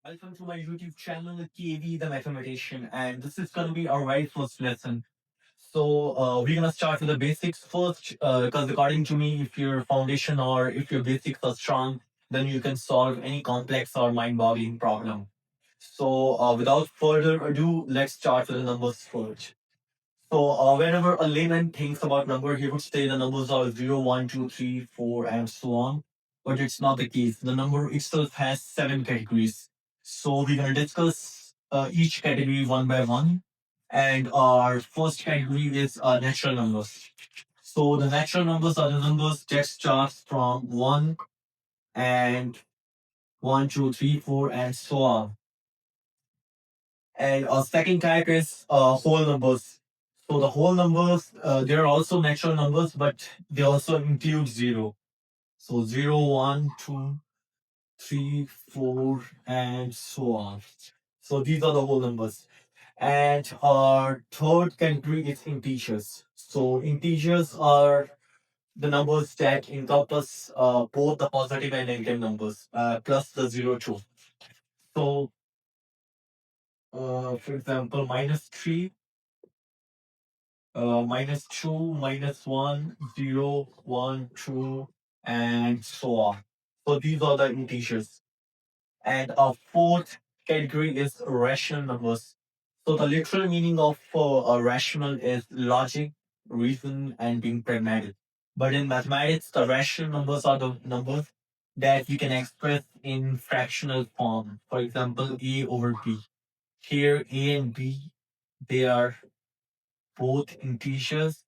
Welcome to my YouTube channel, KV the Mathematician, and this is gonna be our very first lesson. We're gonna start with the basics first, because according to me, if your foundation or if your basics are strong, then you can solve any complex or mind-boggling problem. Without further ado, let's start with the numbers first. Whenever a layman thinks about number, he would say the numbers are 0, 1, 2, 3, 4, and so on. But it's not the case. The number itself has 7 categories. So we're going to discuss each category one by one. And our first category is natural numbers. So the natural numbers are the numbers that starts from 1 and 1, 2, 3, 4, and so on. And our second type is whole numbers. So the whole numbers, they are also natural numbers, but they also include zero. So 0, 1, 2, 3, 4, and so on. So these are the whole numbers. And our third category is integers. So integers are the numbers that encompass both the positive and negative numbers, plus the zero too. So, for example, -3, -2, -1, 0, 1, 2, and so on. So these are the integers. And our fourth category is rational numbers. So the literal meaning of a rational is logic, reason, and being pragmatic. But in mathematics, the rational numbers are the numbers that you can express in fractional form. For example, a over b. Here, a and b, they are both integers.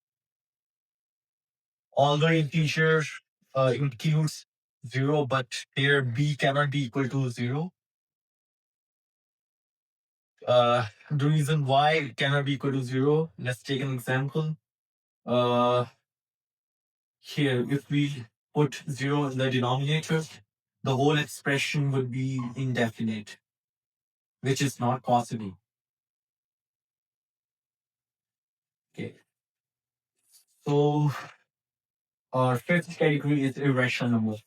Although integer includes 0, but here b cannot be equal to 0. The reason why it cannot be equal to 0, let's take an example. Uh, Here, if we put 0 in the denominator, the whole expression would be indefinite, which is not possible. Okay. So our fifth category is irrational numbers.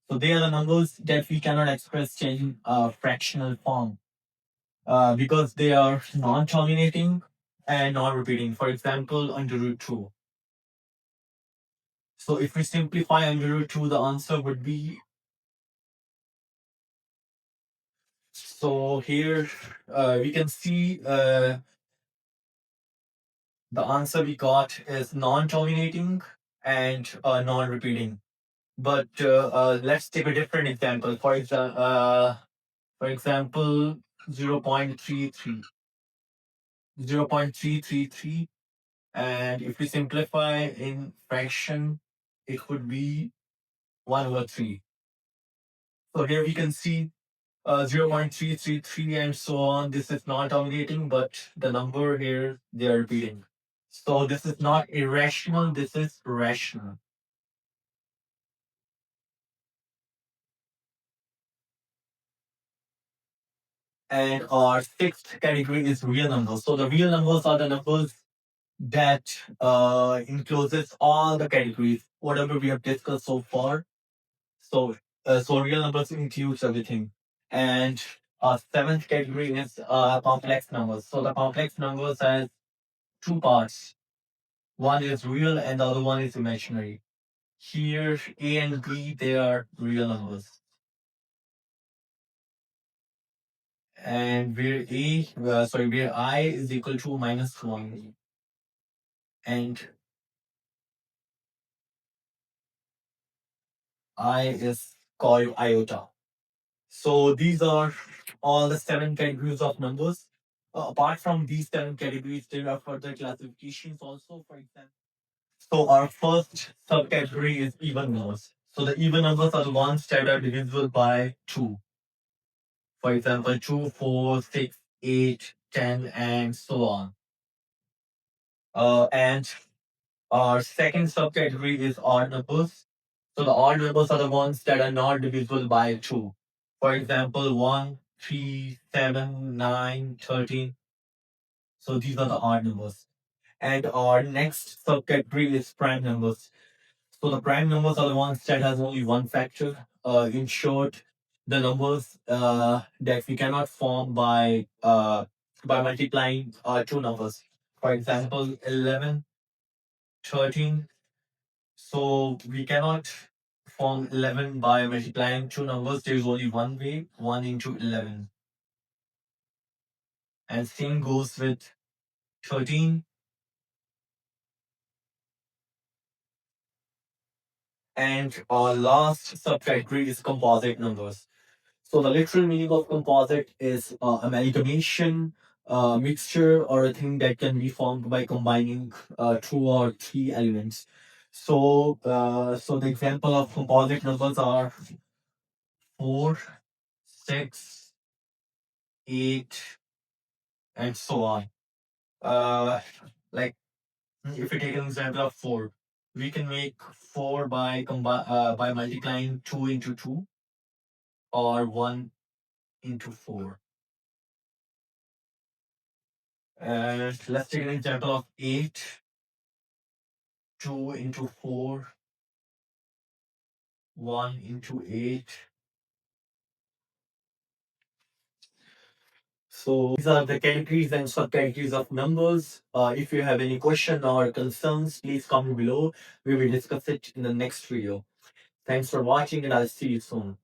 So they are the numbers that we cannot express in fractional form. Because they are non-terminating and non-repeating. For example, under root 2. So if we simplify under root 2, the answer would be, so here we can see the answer we got is non-terminating and non-repeating. But let's take a different example. For example, 0.33. 0.333. And if we simplify in fraction, it would be 1 over 3. So here we can see 0.333 and so on. This is not terminating, but the number here, they are repeating. So this is not irrational, this is rational. And our sixth category is real numbers. So the real numbers are the numbers that encloses all the categories, whatever we have discussed so far. So real numbers includes everything. And our seventh category is complex numbers. So the complex numbers has two parts. One is real and the other one is imaginary. Here, A and B, they are real numbers. And where I is equal to -1. And I is called iota. So these are all the seven categories of numbers. Apart from these seven categories, there are further classifications also, for example. So our first subcategory is even numbers. So the even numbers are the ones that are divisible by 2. For example, 2, 4, 6, 8, 10, and so on. And our second subcategory is odd numbers. So the odd numbers are the ones that are not divisible by 2. For example, 1, 3, 7, 9, 13. So these are the odd numbers. And our next subcategory is prime numbers. So the prime numbers are the ones that has only one factor. In short, the numbers that we cannot form by multiplying two numbers. For example, 11, 13. So we cannot form 11 by multiplying two numbers. There is only one way, 1 into 11. And same goes with 13. And our last subcategory is composite numbers. So the literal meaning of composite is amalgamation, mixture, or a thing that can be formed by combining two or three elements. So the example of composite numbers are 4, 6, 8, and so on. Uh, like if we take an example of 4, we can make 4 by multiplying 2 into 2 or 1 into 4. And let's take an example of 8, 2 into 4, 1 into 8. So these are the categories and subcategories of numbers. If you have any question or concerns, please comment below. We will discuss it in the next video. Thanks for watching and I'll see you soon.